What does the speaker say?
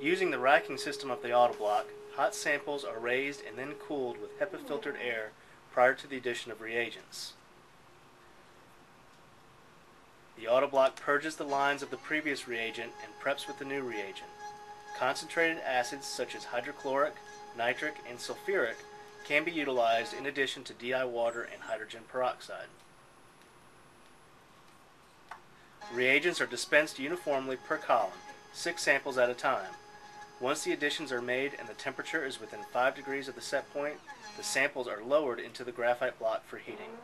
Using the racking system of the AutoBlock, hot samples are raised and then cooled with HEPA-filtered air prior to the addition of reagents. The AutoBlock purges the lines of the previous reagent and preps with the new reagent. Concentrated acids such as hydrochloric, nitric, and sulfuric can be utilized in addition to DI water and hydrogen peroxide. Reagents are dispensed uniformly per column, 6 samples at a time. Once the additions are made and the temperature is within 5 degrees of the set point, the samples are lowered into the graphite block for heating.